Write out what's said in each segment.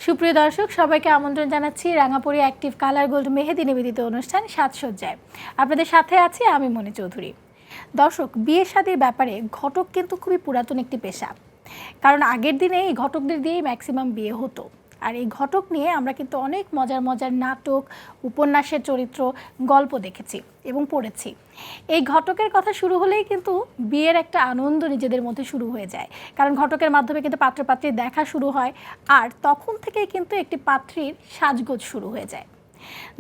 সুপ্রিয় দর্শক সবাইকে আমন্ত্রণ জানাচ্ছি রাঙাপুরি অ্যাক্টিভ কালার গোল্ড মেহেদি নিবেদিত অনুষ্ঠান সাজসজ্জায়। আপনাদের সাথে আছি আমি মনি চৌধুরী। দর্শক, বিয়ে শাদীর ব্যাপারে ঘটক কিন্তু খুবই পুরাতন একটি পেশা, কারণ আগের দিনে এই ঘটকদের দিয়েই ম্যাক্সিমাম বিয়ে হতো। আর এই ঘটক নিয়ে আমরা কিন্তু অনেক মজার মজার নাটক, উপন্যাসের চরিত্র, গল্প দেখেছি এবং পড়েছি। এই ঘটকের কথা শুরু হলেই কিন্তু বিয়ের একটা আনন্দ নিজেদের মধ্যে শুরু হয়ে যায়, কারণ ঘটকের মাধ্যমে কিন্তু পাত্রপাত্রীর দেখা শুরু হয়, আর তখন থেকেই কিন্তু একটি পাত্রীর সাজগোজ শুরু হয়ে যায়।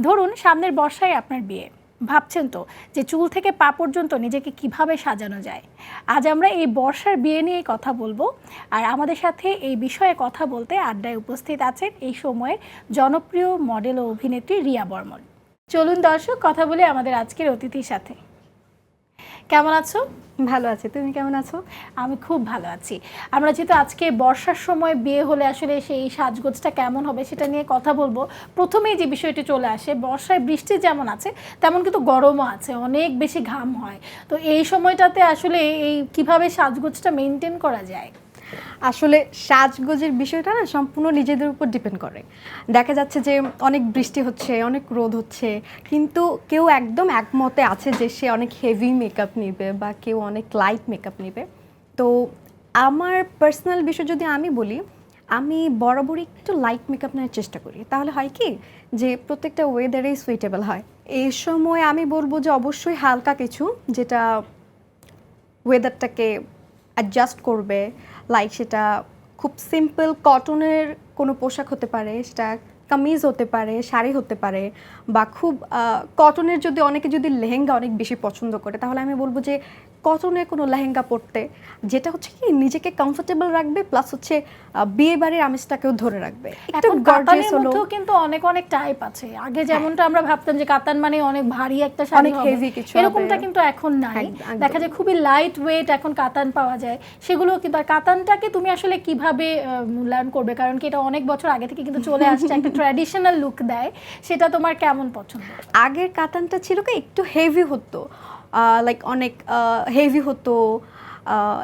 ধরুন সামনের বর্ষায় আপনার বিয়ে, ভাবছেন তো যে চুল থেকে পা পর্যন্ত নিজেকে কিভাবে সাজানো যায়। আজ আমরা এই বর্ষার বিয়ে নিয়ে কথা বলবো, আর আমাদের সাথে এই বিষয়ে কথা বলতে আড্ডায় উপস্থিত আছেন এই সময়ের জনপ্রিয় মডেল ও অভিনেত্রী রিয়া বর্মন। চলুন দর্শক কথা বলি আমাদের আজকের অতিথির সাথে। কেমন আছো? ভালো আছি, তুমি কেমন আছো? আমি খুব ভালো আছি। আমরা যেহেতু আজকে বর্ষার সময় বিয়ে হলে আসলে সেই সাজগোজটা কেমন হবে সেটা নিয়ে কথা বলবো। প্রথমেই যে বিষয়টি চলে আসে, বর্ষায় বৃষ্টি যেমন আছে তেমন কিন্তু গরমও আছে, অনেক বেশি ঘাম হয়। তো এই সময়টাতে আসলে এই কিভাবে সাজগোজটা মেনটেন করা যায়? আসলে সাজগোজের বিষয়টা না সম্পূর্ণ নিজেদের উপর ডিপেন্ড করে। দেখা যাচ্ছে যে অনেক বৃষ্টি হচ্ছে, অনেক রোদ হচ্ছে, কিন্তু কেউ একদম একমতে আছে যে সে অনেক হেভি মেকআপ নেবে বা কেউ অনেক লাইট মেকআপ নেবে। তো আমার পার্সোনাল বিষয় যদি আমি বলি, আমি বরাবরই একটু লাইট মেকআপ নেওয়ার চেষ্টা করি। তাহলে হয় কি যে প্রত্যেকটা ওয়েদারেই সুইটেবল হয়। এই সময় আমি বলবো যে অবশ্যই হালকা কিছু, যেটা ওয়েদারটাকে অ্যাডজাস্ট করবে। লাইক সেটা খুব সিম্পল কটনের কোনো পোশাক হতে পারে, সেটা কামিজ হতে পারে, শাড়ি হতে পারে, বা খুব কটনের যদি অনেকে যদি লেহেঙ্গা অনেক বেশি পছন্দ করে, তাহলে আমি বলবো যে কটনের কোনো লেহেঙ্গা পরতে, যেটা হচ্ছে কি নিজেকে কমফোর্টেবল রাখবে, প্লাস হচ্ছে বিয়ে বাড়ির আমেজটাকেও ধরে রাখবে। একটু গর্জিয়াস হলো, কিন্তু অনেক অনেক টাইপ আছে। আগে যেমনটা আমরা ভাবতাম যে কাতান মানে অনেক ভারী একটা শাড়ি, অনেক হেভি কিছু, এরকমটা কিন্তু এখন নাই। দেখা যায় খুবই লাইট ওয়েট এখন কাতান পাওয়া যায়, সেগুলো কিন্তু। আর কাতানটাকে তুমি আসলে কিভাবে মূল্যায়ন করবে, কারণ কি এটা অনেক বছর আগে থেকে কিন্তু চলে আসছে, একটা ট্র্যাডিশনাল লুক দেয়, সেটা তোমার কেমন পছন্দ? আগের কাতানটা ছিল কি একটু হেভি হতো, লাইক অনেক হেভি হতো,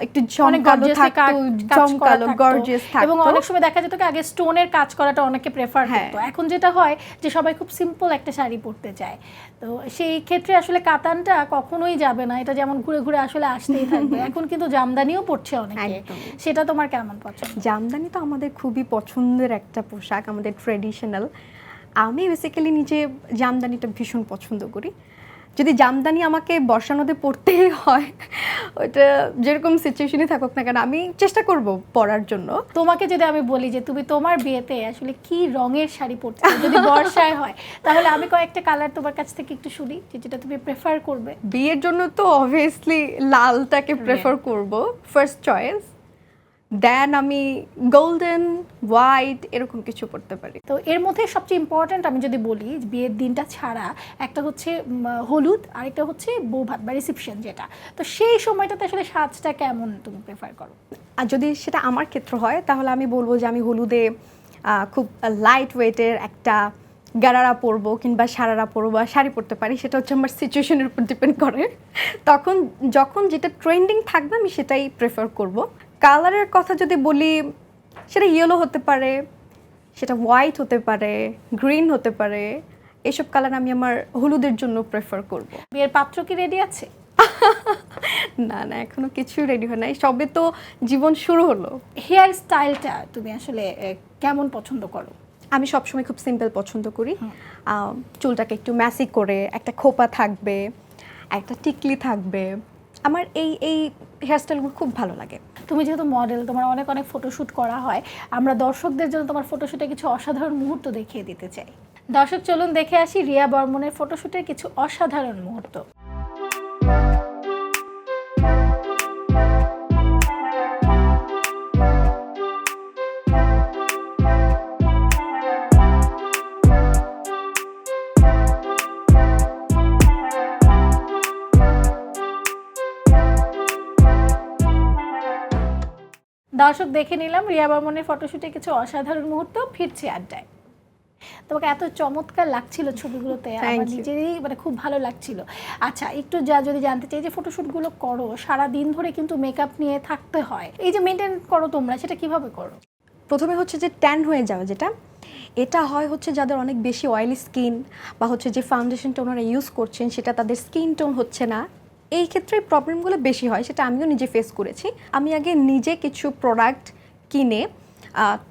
একটু জমকালো থাকতো, জমকালো গর্জিয়াস থাকতো, এবং অনেক সময় দেখা যেত কি আগে স্টোনের কাজ করাটা অনেকে প্রেফার করতো। এখন যেটা হয় যে সবাই খুব সিম্পল একটা শাড়ি পরতে চায়। তো সেই ক্ষেত্রে আসলে কাতানটা কখনোই যাবে না, এটা যেমন ঘুরে ঘুরে আসলে আসতেই থাকবে। এখন কিন্তু জামদানিও পড়ছে অনেকে, সেটা তোমার কেমন পছন্দ? জামদানি তো আমাদের খুবই পছন্দের একটা পোশাক, আমাদের ট্রেডিশনাল। আমি বেসিক্যালি নিজে জামদানিটা ভীষণ পছন্দ করি। যদি জামদানি আমাকে বর্ষা নদে পড়তেই হয়, ওইটা যেরকম সিচুয়েশনই থাকুক না কেন, আমি চেষ্টা করব পরার জন্য। তোমাকে যদি আমি বলি যে তুমি তোমার বিয়েতে আসলে কি রঙের শাড়ি পরতে চাও যদি বর্ষায় হয়, তাহলে আমি কয়েকটা কালার তোমার কাছ থেকে একটু শুনি যেটা তুমি প্রেফার করবে। বিয়ের জন্য তো অবভিয়াসলি লালটাকে প্রেফার করব ফার্স্ট চয়েস, দেন আমি গোল্ডেন, হোয়াইট এরকম কিছু পড়তে পারি। তো এর মধ্যে সবচেয়ে ইম্পর্ট্যান্ট আমি যদি বলি, বিয়ের দিনটা ছাড়া একটা হচ্ছে হলুদ, আরেকটা হচ্ছে বৌভাত বা রিসেপশন যেটা। তো সেই সময়টাতে আসলে সাজটা কেমন তুমি প্রেফার করো? আর যদি সেটা আমার ক্ষেত্র হয়, তাহলে আমি বলবো যে আমি হলুদে খুব লাইট ওয়েটের একটা গারারা পরবো, কিংবা সারারা পরবো, বা শাড়ি পরতে পারি। সেটা হচ্ছে আমার সিচুয়েশনের উপর ডিপেন্ড করে। তখন যখন যেটা ট্রেন্ডিং থাকবে আমি সেটাই প্রেফার করব। কালারের কথা যদি বলি, সেটা ইয়েলো হতে পারে, সেটা হোয়াইট হতে পারে, গ্রিন হতে পারে। এসব কালার আমি আমার হলুদের জন্য প্রেফার করব। বিয়ের পাত্র কি রেডি আছে? না না, এখনো কিছু রেডি হয় নাই, সবে তো জীবন শুরু হলো। হেয়ার স্টাইলটা তুমি আসলে কেমন পছন্দ করো? আমি সবসময় খুব সিম্পল পছন্দ করি। চুলটাকে একটু ম্যাসি করে, একটা খোপা থাকবে, একটা টিকলি থাকবে। আমার এই এই হেয়ারস্টাইলগুলো খুব ভালো লাগে। তুমি যেহেতু মডেল, তোমার অনেক অনেক ফটোশ্যুট করা হয়, আমরা দর্শকদের জন্য তোমার ফটোশ্যুটে কিছু অসাধারণ মুহূর্ত দেখিয়ে দিতে চাই। দর্শক চলুন দেখে আসি রিয়া বর্মনের ফটোশ্যুটের কিছু অসাধারণ মুহূর্ত। দর্শক দেখে নিলাম রিয়া বর্মনের ফটোশ্যুটে কিছু অসাধারণ মুহূর্ত। ফিরছি আড্ডায়। তোমাকে এত চমৎকার লাগছিল ছবিগুলোতে, আমার নিজেরই মানে খুব ভালো লাগছিল। আচ্ছা, একটু যদি জানতে চাই যে ফটোশ্যুটগুলো করো সারা দিন ধরে কিন্তু মেকআপ নিয়ে থাকতে হয়, এই যে মেনটেন করো তোমরা, সেটা কিভাবে করো? প্রথমে হচ্ছে যে ট্যান হয়ে যাওয়া, যেটা এটা হয় হচ্ছে যাদের অনেক বেশি অয়েলি স্কিন বা হচ্ছে যে ফাউন্ডেশনটা ওনারা ইউজ করছেন সেটা তাদের স্কিন টোন হচ্ছে না, এই ক্ষেত্রে প্রবলেমগুলো বেশি হয়, সেটা আমিও নিজে ফেস করেছি। আমি আগে নিজে কিছু প্রোডাক্ট কিনে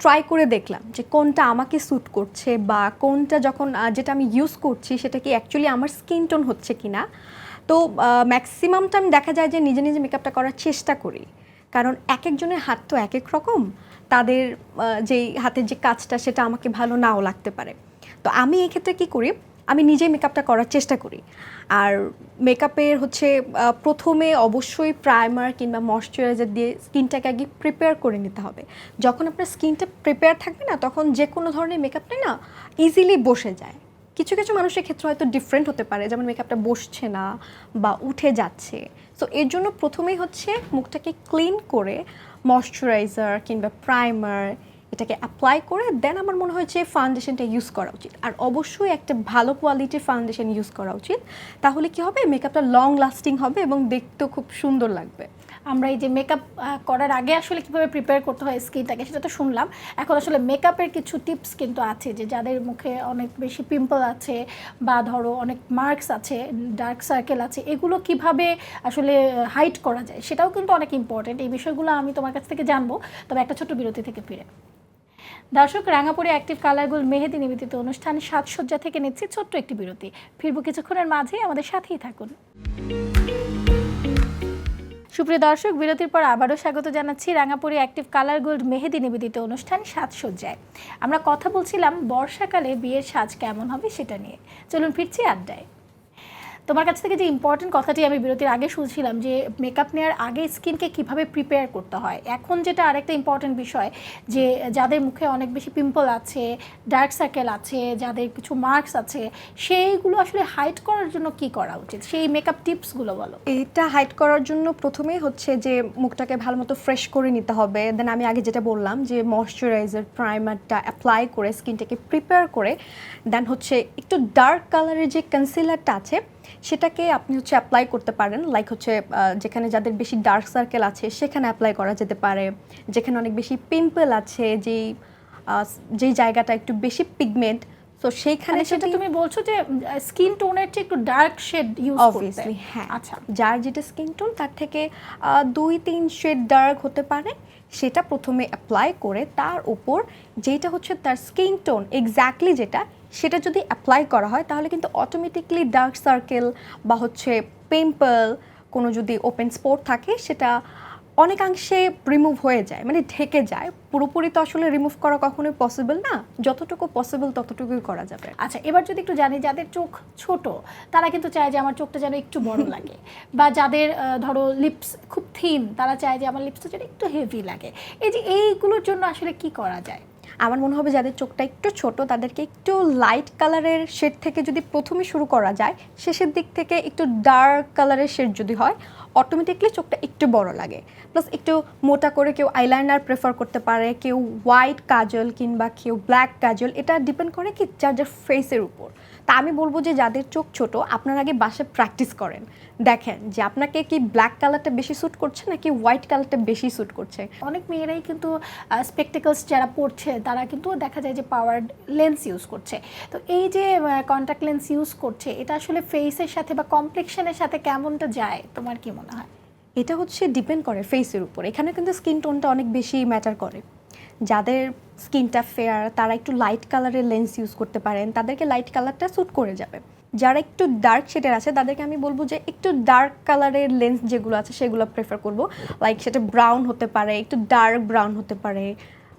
ট্রাই করে দেখলাম যে কোনটা আমাকে স্যুট করছে বা কোনটা যখন যেটা আমি ইউজ করছি সেটা কি অ্যাকচুয়ালি আমার স্কিন টোন হচ্ছে কি না। তো ম্যাক্সিমামটা আমি দেখা যায় যে নিজে নিজে মেকআপটা করার চেষ্টা করি, কারণ এক একজনের হাত তো এক এক রকম, তাদের যেই হাতের যে কাজটা সেটা আমাকে ভালো নাও লাগতে পারে। তো আমি এই ক্ষেত্রে কী করি, আমি নিজেই মেকআপটা করার চেষ্টা করি। আর মেকআপের হচ্ছে প্রথমে অবশ্যই প্রাইমার কিংবা ময়শ্চারাইজার দিয়ে স্কিনটাকে আগে প্রিপেয়ার করে নিতে হবে। যখন আপনার স্কিনটা প্রিপেয়ার থাকবে না, তখন যে কোনো ধরনের মেকআপটাই না ইজিলি বসে যায়। কিছু কিছু মানুষের ক্ষেত্রে হয়তো ডিফারেন্ট হতে পারে, যেমন মেকআপটা বসছে না বা উঠে যাচ্ছে। সো এর জন্য প্রথমেই হচ্ছে মুখটাকে ক্লিন করে ময়শ্চারাইজার কিংবা প্রাইমার এটাকে অ্যাপ্লাই করে দেন আমার মনে হয় যে ফাউন্ডেশনটা ইউজ করা উচিত। আর অবশ্যই একটা ভালো কোয়ালিটির ফাউন্ডেশন ইউজ করা উচিত, তাহলে কি হবে মেকআপটা লং লাস্টিং হবে এবং দেখতেও খুব সুন্দর লাগবে। আমরা এই যে মেকআপ করার আগে আসলে কিভাবে প্রিপেয়ার করতে হয় স্কিনটাকে সেটা তো শুনলাম, এখন আসলে মেকআপের কিছু টিপস কিন্তু আছে যে যাদের মুখে অনেক বেশি পিম্পল আছে বা ধরো অনেক মার্কস আছে, ডার্ক সার্কেল আছে, এগুলো কিভাবে আসলে হাইড করা যায় সেটাও কিন্তু অনেক ইম্পর্টেন্ট। এই বিষয়গুলো আমি তোমার কাছ থেকে জানবো, তবে একটা ছোট্ট বিরতি থেকে ফিরে। দর্শক, রাঙাপুরে অ্যাক্টিভ কালার গোল্ড মেহেদি নিবেদিত অনুষ্ঠান সাজসজ্জা থেকে নিচ্ছি ছোট্ট একটি বিরতি। ফিরবো কিছুক্ষণের মাঝেই, আমাদের সাথেই থাকুন। সুপ্রিয় দর্শক, বিরতির পর আবারও স্বাগত জানাচ্ছি রাঙাপুরে অ্যাক্টিভ কালার গোল্ড মেহেদি নিবেদিত অনুষ্ঠান সাজসজ্জায়। আমরা কথা বলছিলাম বর্ষাকালে বিয়ের সাজ কেমন হবে সেটা নিয়ে। চলুন ফিরছি আড্ডায়। তোমার কাছ থেকে যে ইম্পর্টেন্ট কথাটি আমি বিরতির আগে শুনছিলাম যে মেকআপ নেওয়ার আগে স্কিনকে কিভাবে প্রিপেয়ার করতে হয়, এখন যেটা আরেকটা ইম্পর্টেন্ট বিষয় যে যাদের মুখে অনেক বেশি পিম্পল আছে, ডার্ক সার্কেল আছে, যাদের কিছু মার্কস আছে, সেইগুলো আসলে হাইড করার জন্য কি করা উচিত, সেই মেকআপ টিপসগুলো বলো। এটা হাইড করার জন্য প্রথমেই হচ্ছে যে মুখটাকে ভালো মতো ফ্রেশ করে নিতে হবে। দেন আমি আগে যেটা বললাম যে ময়শ্চারাইজার প্রাইমারটা অ্যাপ্লাই করে স্কিনটাকে প্রিপেয়ার করে দেন হচ্ছে একটু ডার্ক কালারের যে কনসিলারটা আছে সেটাকে আপনি হচ্ছে অ্যাপ্লাই করতে পারেন। লাইক হচ্ছে যেখানে যাদের বেশি ডার্ক সার্কেল আছে সেখানে অ্যাপ্লাই করা যেতে পারে, যেখানে অনেক বেশি পিম্পল আছে, যেই জায়গাটা একটু বেশি পিগমেন্ট, তো সেইখানে সেটা তুমি বলছো যে স্কিন টোনের চেয়ে একটু ডার্ক শেড ইউজ করতে। অবভিয়াসলি হ্যাঁ, আচ্ছা, যার যেটা স্কিন টোন তার থেকে 2-3 শেড ডার্ক হতে পারে, সেটা প্রথমে অ্যাপ্লাই করে তার উপর যেটা হচ্ছে তার স্কিন টোন এক্স্যাক্টলি যেটা, সেটা যদি অ্যাপ্লাই করা হয় তাহলে কিন্তু অটোমেটিকলি ডার্ক সার্কেল বা হচ্ছে পিম্পল, কোনো যদি ওপেন স্পট থাকে সেটা অনেকাংশে রিমুভ হয়ে যায়, মানে ঢেকে যায়। পুরোপুরি তো আসলে রিমুভ করা কখনোই পসিবল না, যতটুকু পসিবল ততটুকুই করা যাবে। আচ্ছা, এবার যদি একটু জানি যাদের চোখ ছোট তারা কিন্তু চায় যে আমার চোখটা যেন একটু বড় লাগে, বা যাদের ধরো লিপস খুব থিন তারা চায় যে আমার লিপসটা যেন একটু হেভি লাগে, এই যে এইগুলোর জন্য আসলে কি করা যায়? আমার মনে হবে যাদের চোখটা একটু ছোট তাদেরকে একটু লাইট কালারের শেড থেকে যদি প্রথমে শুরু করা যায়, শেষের দিক থেকে একটু ডার্ক কালারের শেড যদি হয় অটোমেটিকলি চোখটা একটু বড় লাগে। প্লাস একটু মোটা করে কেউ আইলাইনার প্রেফার করতে পারে, কেউ হোয়াইট কাজল কিংবা কেউ ব্ল্যাক কাজল, এটা ডিপেন্ড করে কি যার যার ফেসের উপর। তা আমি বলবো যে যাদের চোখ ছোট আপনার আগে বাসায় প্র্যাকটিস করেন, দেখেন যে আপনাকে কি ব্ল্যাক কালারটা বেশি স্যুট করছে নাকি হোয়াইট কালারটা বেশি স্যুট করছে। অনেক মেয়েরাই কিন্তু স্পেকটেকলস যারা পড়ছে তারা কিন্তু দেখা যায় যে পাওয়ার্ড লেন্স ইউজ করছে। তো এই যে কন্ট্যাক্ট লেন্স ইউজ করছে, এটা আসলে ফেসের সাথে বা কমপ্লেক্সনের সাথে কেমনটা যায় তোমার কি মনে হয়? এটা হচ্ছে ডিপেন্ড করে ফেসের উপর, এখানে কিন্তু স্কিন টোনটা অনেক বেশি ম্যাটার করে। যাদের স্কিনটা ফেয়ার তারা একটু লাইট কালারের লেন্স ইউজ করতে পারেন, তাদেরকে লাইট কালারটা স্যুট করে যাবে। যারা একটু ডার্ক শেডের আছে তাদেরকে আমি বলবো যে একটু ডার্ক কালারের লেন্স যেগুলো আছে সেগুলো প্রেফার করব। লাইক সেটা ব্রাউন হতে পারে, একটু ডার্ক ব্রাউন হতে পারে,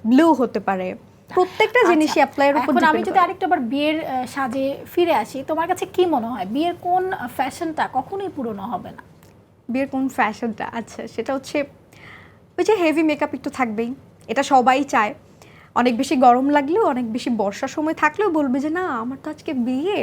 ব্লু হতে পারে, প্রত্যেকটা জিনিসই অ্যাপ্লাইয়ের উপর। এখন আমি যদি আরেকটু আবার বিয়ের সাজে ফিরে আসি, তোমার কাছে কি মনে হয় বিয়ের কোন ফ্যাশনটা কখনোই পুরনো হবে না? বিয়ের কোন ফ্যাশনটা? আচ্ছা, সেটা হচ্ছে ওই যে হেভি মেকআপ একটু থাকবেই, এটা সবাই চায়। অনেক বেশি গরম লাগলেও, অনেক বেশি বর্ষার সময় থাকলেও বলবে যে না আমার তো আজকে বিয়ে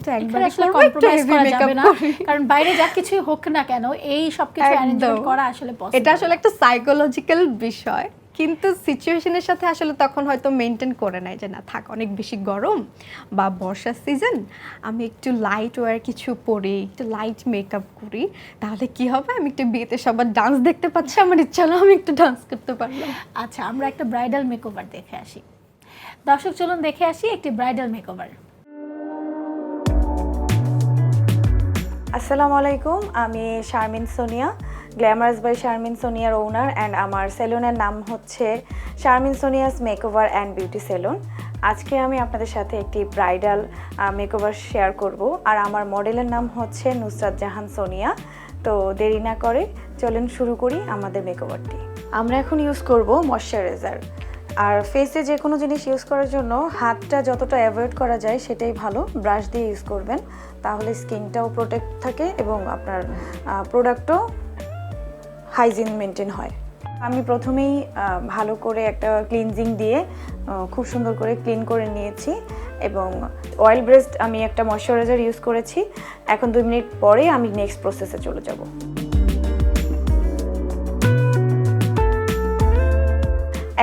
তো একবার আসলে কম্প্রোমাইজ করা যাবে না, কারণ বাইরে যা কিছুই হোক না কেন এই সব কিছু অ্যারেঞ্জমেন্ট করা আসলে পসিবল। এটা আসলে একটা সাইকোলজিক্যাল বিষয়, কিন্তু সিচুয়েশনের সাথে আসলে তখন হয়তো মেনটেন করে নেয় যে না থাক অনেক বেশি গরম বা বর্ষার সিজন, আমি একটু লাইট ওয়্যার কিছু পরি, একটু লাইট মেকআপ করি, তাহলে কি হবে আমি একটু বিয়েতে সবার ডান্স দেখতে পাচ্ছি, আমার ইচ্ছা হলো আমি একটু ডান্স করতে পারলাম। আচ্ছা, আমরা একটা ব্রাইডাল মেকওভার দেখে আসি। দর্শক চলুন দেখে আসি একটি ব্রাইডাল মেকওভার। আসসালামু আলাইকুম, আমি শারমিন সোনিয়া, গ্ল্যামারাস বাই শারমিন সোনিয়ার ওনার অ্যান্ড আমার সেলুনের নাম হচ্ছে Sharmin Sonia's makeover and beauty salon. আজকে আমি আপনাদের সাথে একটি ব্রাইডাল মেকওভার শেয়ার করব, আর আমার মডেলের নাম হচ্ছে নুসরাত জাহান সোনিয়া। তো দেরি না করে চলুন শুরু করি আমাদের মেকওভারটি। আমরা এখন ইউজ করব ময়শ্চারাইজার, আর ফেসে যে কোনো জিনিস ইউজ করার জন্য হাতটা যতটা অ্যাভয়েড করা যায় সেটাই ভালো। ব্রাশ দিয়ে ইউজ করবেন, তাহলে স্কিনটাও প্রোটেক্ট থাকে এবং আপনার প্রোডাক্টও হাইজিন মেনটেন হয়। আমি প্রথমেই ভালো করে একটা ক্লিনজিং দিয়ে খুব সুন্দর করে ক্লিন করে নিয়েছি এবং অয়েল বেসড আমি একটা ময়শ্চারাইজার ইউজ করেছি। এখন 2 মিনিট পরে আমি নেক্সট প্রসেসে চলে যাব।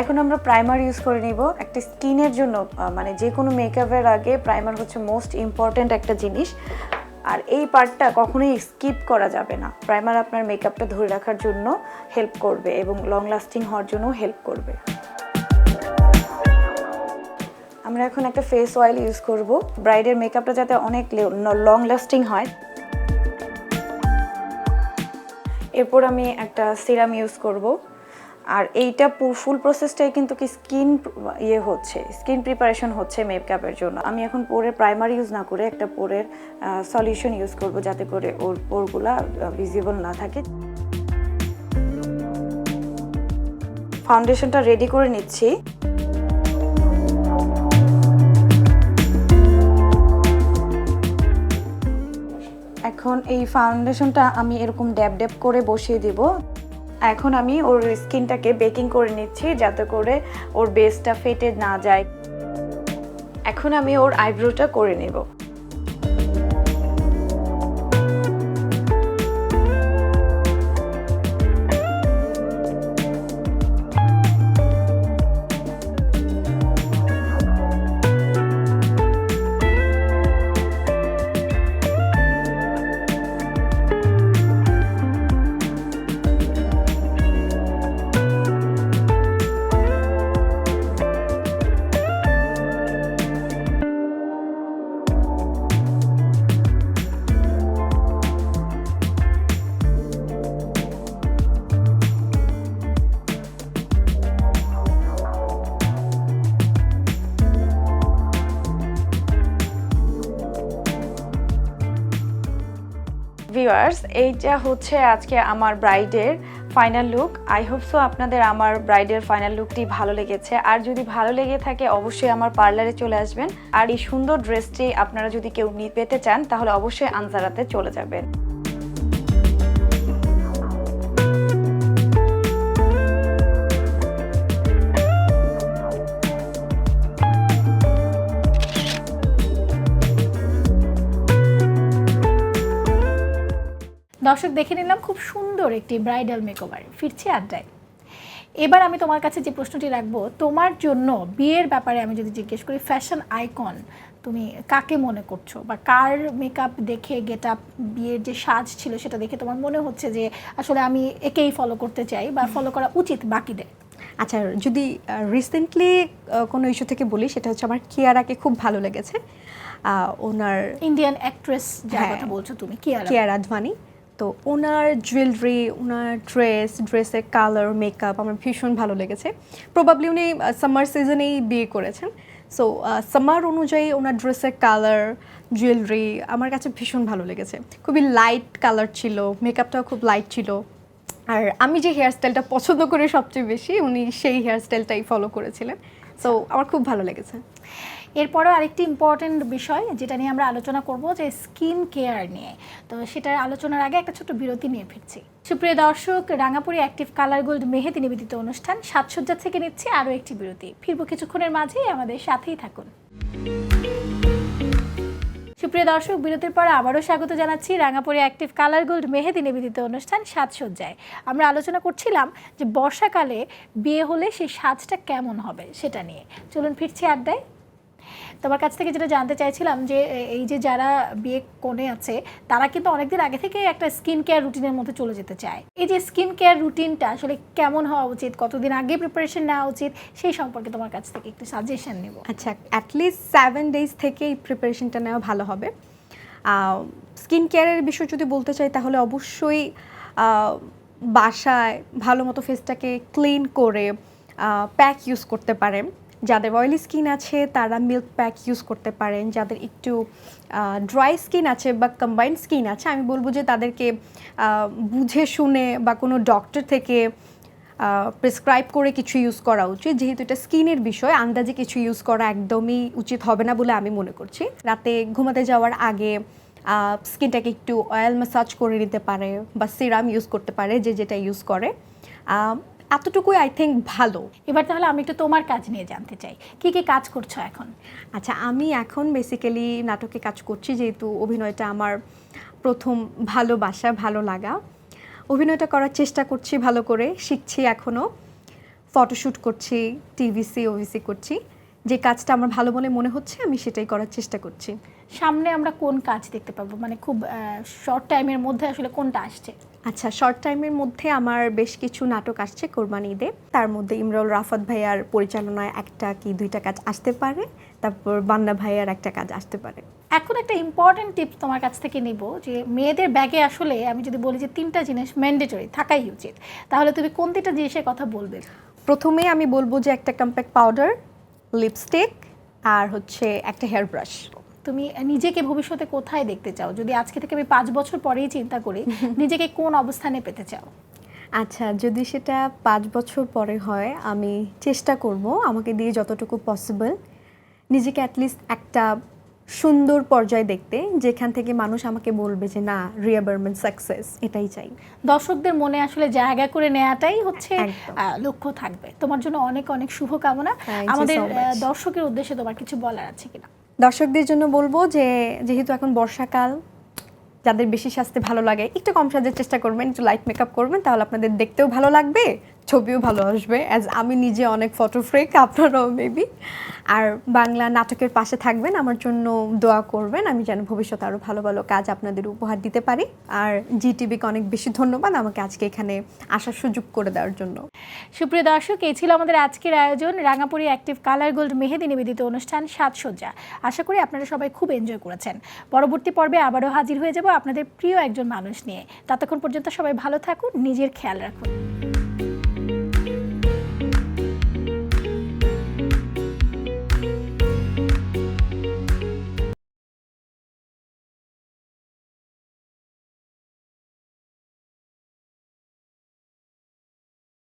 এখন আমরা প্রাইমার ইউজ করে নিব একটা স্কিনের জন্য। মানে যে কোনো মেকআপের আগে প্রাইমার হচ্ছে মোস্ট ইম্পর্ট্যান্ট একটা জিনিস, আর এই পার্টটা কখনোই স্কিপ করা যাবে না। প্রাইমার আপনার মেকআপটা ধরে রাখার জন্য হেল্প করবে এবং লং লাস্টিং হওয়ার জন্য হেল্প করবে। আমরা এখন একটা ফেস অয়েল ইউজ করব, ব্রাইডের মেকআপটা যাতে অনেক লং লাস্টিং হয়। এরপর আমি একটা সিরাম ইউজ করব, আর এইটা ফুল প্রসেসটাই কিন্তু কি স্কিন স্কিন প্রিপারেশন হচ্ছে মেকআপের জন্য। আমি এখন পোরের প্রাইমার ইউজ না করে একটা পোরের সলিউশন ইউজ করব, যাতে করে ওর পোরগুলা ভিজিবল না থাকে। ফাউন্ডেশনটা রেডি করে নিচ্ছি। এখন এই ফাউন্ডেশনটা আমি এরকম ড্যাব ড্যাব করে বসিয়ে দিব। এখন আমি ওর স্কিনটাকে বেকিং করে নিচ্ছি, যাতে করে ওর বেসটা ফেটে না যায়। এখন আমি ওর আইব্রোটা করে নেব। ভিউয়ার্স, এইটা হচ্ছে আজকে আমার ব্রাইডের final look. I hope so আপনাদের আমার ব্রাইডের ফাইনাল লুকটি ভালো লেগেছে। আর যদি ভালো লেগে থাকে অবশ্যই আমার পার্লারে চলে আসবেন। আর এই সুন্দর ড্রেসটি আপনারা যদি কেউ পেতে চান তাহলে অবশ্যই আনজারাতে চলে যাবেন। দর্শক দেখে নিলাম খুব সুন্দর একটি ব্রাইডাল মেকওভার। ফিরছি আড্ডায়। এবার আমি তোমার কাছে যে প্রশ্নটি রাখবো, তোমার জন্য বিয়ের ব্যাপারে আমি যদি জিজ্ঞেস করি, ফ্যাশন আইকন তুমি কাকে মনে করছো, বা কার মেকআপ দেখে গেট আপ বিয়ের যে সাজ ছিল সেটা দেখে তোমার মনে হচ্ছে যে আসলে আমি একেই ফলো করতে চাই বা ফলো করা উচিত বাকিদের? আচ্ছা, যদি রিসেন্টলি কোনো ইস্যু থেকে বলি, সেটা হচ্ছে আমার কিয়ারাকে খুব ভালো লেগেছে। ওনার ইন্ডিয়ান অ্যাক্ট্রেস যার কথা বলছো তুমি, কিয়ারা আদভানি। তো ওনার জুয়েলারি, ওনার ড্রেসের কালার, মেকআপ আমার ভীষণ ভালো লেগেছে। প্রবাবলি উনি সামার সিজনেই বিয়ে করেছেন। সো সামার অনুযায়ী ওনার ড্রেসের কালার, জুয়েলারি আমার কাছে ভীষণ ভালো লেগেছে। খুবই লাইট কালার ছিল, মেকআপটাও খুব লাইট ছিল। আর আমি যে হেয়ার স্টাইলটা পছন্দ করি সবচেয়ে বেশি, উনি সেই হেয়ার স্টাইলটাই ফলো করেছিলেন। সো আমার খুব ভালো লেগেছে। এরপরেও আরেকটি ইম্পর্টেন্ট বিষয় যেটা নিয়ে আমরা আলোচনা করব, যে স্কিন কেয়ার নিয়ে। তো সেটার আলোচনার আগে একটা ছোট্ট বিরতি নিয়ে ফিরছি। সুপ্রিয় দর্শক, রাঙাপুরি অ্যাক্টিভ কালার গোল্ড মেহেদি নিবেদিত অনুষ্ঠান সাজসজ্জা থেকে নিচ্ছি আরও একটি বিরতি। ফিরবো কিছুক্ষণের মাঝেই, আমাদের সাথেই থাকুন। সুপ্রিয় দর্শক, বিরতির পর আবারও স্বাগত জানাচ্ছি রাঙাপুরি অ্যাক্টিভ কালার গোল্ড মেহেদি নিবেদিত অনুষ্ঠান সাজসজ্জায়। আমরা আলোচনা করছিলাম যে বর্ষাকালে বিয়ে হলে সেই সাজটা কেমন হবে সেটা নিয়ে। চলুন ফিরছি আড্ডায়। তোমার কাছ থেকে যেটা জানতে চাইছিলাম যে এই যে যারা বিয়ে কোণে আছে তারা কিন্তু অনেকদিন আগে থেকে একটা স্কিন কেয়ার রুটিনের মধ্যে চলে যেতে চায়। এই যে স্কিন কেয়ার রুটিনটা আসলে কেমন হওয়া উচিত, কতদিন আগে প্রিপারেশন নেওয়া উচিত, সেই সম্পর্কে তোমার কাছ থেকে একটু সাজেশন নেব। আচ্ছা, অ্যাটলিস্ট 7 ডেজ থেকে এই প্রিপারেশনটা নেওয়া ভালো হবে। স্কিন কেয়ারের বিষয় যদি বলতে চাই তাহলে অবশ্যই বাসায় ভালো মতো ফেসটাকে ক্লিন করে প্যাক ইউজ করতে পারেন। যাদের অয়েলি স্কিন আছে তারা মিল্ক প্যাক ইউজ করতে পারেন। যাদের একটু ড্রাই স্কিন আছে বা কম্বাইন্ড স্কিন আছে, আমি বলবো যে তাদেরকে বুঝে শুনে বা কোনো ডক্টর থেকে প্রেসক্রাইব করে কিছু ইউজ করা উচিত, যেহেতু এটা স্কিনের বিষয়। আন্দাজে কিছু ইউজ করা একদমই উচিত হবে না বলে আমি মনে করছি। রাতে ঘুমাতে যাওয়ার আগে স্কিনটাকে একটু অয়েল ম্যাসাজ করে নিতে পারে বা সিরাম ইউজ করতে পারে, যে যেটা ইউজ করে। এতটুকুই আই থিঙ্ক ভালো। এবার তাহলে আমি একটু তোমার কাজ নিয়ে জানতে চাই, কি কি কাজ করছো এখন? আচ্ছা, আমি এখন বেসিক্যালি নাটকে কাজ করছি, যেহেতু অভিনয়টা আমার প্রথম ভালোবাসা, ভালো লাগা। অভিনয়টা করার চেষ্টা করছি, ভালো করে শিখছি এখনও। ফটোশ্যুট করছি, টিভিসি ওভিসি করছি। যে কাজটা আমার ভালো বলে মনে হচ্ছে আমি সেটাই করার চেষ্টা করছি। সামনে আমরা কোন কাজ দেখতে পাবো, মানে খুব শর্ট টাইমের মধ্যে আসলে কোনটা আসছে? আচ্ছা, শর্ট টাইমের মধ্যে আমার বেশ কিছু নাটক আসছে কোরবানি ঈদে। তার মধ্যে ইমরুল রাফাত ভাইয়ার পরিচালনায় একটা কি দুইটা কাজ আসতে পারে, তারপর বান্না ভাইয়ার একটা কাজ আসতে পারে। এখন একটা ইম্পর্টেন্ট টিপস তোমার কাছ থেকে নিব, যে মেয়েদের ব্যাগে আসলে আমি যদি বলি যে 3টা জিনিস ম্যান্ডেটরি থাকাই উচিত, তাহলে তুমি কোন 3টা জিনিসের কথা বলবে? প্রথমে আমি বলবো যে একটা কম্প্যাক্ট পাউডার, লিপস্টিক আর হচ্ছে একটা হেয়ার ব্রাশ। তুমি নিজেকে ভবিষ্যতে কোথায় দেখতে চাও, যদি আজকে থেকে আমি 5 বছর পরেই চিন্তা করি, নিজেকে কোন অবস্থানে পেতে চাও? আচ্ছা, যদি সেটা 5 বছর পরে হয়, আমি চেষ্টা করব আমাকে দিয়ে যতটুকু পসিবল নিজেকে অ্যাটলিস্ট একটা সুন্দর পর্যায়ে দেখতে, যেখান থেকে মানুষ আমাকে বলবে যে না, রিয়া বার্মান সাকসেস, এটাই চাই। দর্শকদের মনে আসলে জায়গা করে নেওয়াটাই হচ্ছে একদম। লক্ষ্য থাকবে। তোমার জন্য অনেক অনেক শুভকামনা। Thank you আমাদের so much. দর্শকের উদ্দেশ্যে তোমার কিছু বলার আছে কিনা? দর্শকদের জন্য বলবো যে যেহেতু এখন বর্ষাকাল, যাদের বেশি সাজতে ভালো লাগে একটু কম সাজার চেষ্টা করবেন, একটু লাইট মেকআপ করবেন, তাহলে আপনাদের দেখতেও ভালো লাগবে, ছবিও ভালো আসবে। অ্যাজ আমি নিজে অনেক ফটো ফ্রেক, আপনারাও মেবি। আর বাংলা নাটকের পাশে থাকবেন, আমার জন্য দোয়া করবেন, আমি যেন ভবিষ্যতে আরও ভালো ভালো কাজ আপনাদের উপহার দিতে পারি। আর জিটিভিকে অনেক বেশি ধন্যবাদ আমাকে আজকে এখানে আসার সুযোগ করে দেওয়ার জন্য। সুপ্রিয় দর্শক, এই ছিল আমাদের আজকের আয়োজন, রাঙাপুরি অ্যাক্টিভ কালার গোল্ড মেহেদি নিবেদিত অনুষ্ঠান সাজসজ্জা। আশা করি আপনারা সবাই খুব এনজয় করেছেন। পরবর্তী পর্বে আবারও হাজির হয়ে যাব আপনাদের প্রিয় একজন মানুষ নিয়ে। ততক্ষণ পর্যন্ত সবাই ভালো থাকুন, নিজের খেয়াল রাখুন।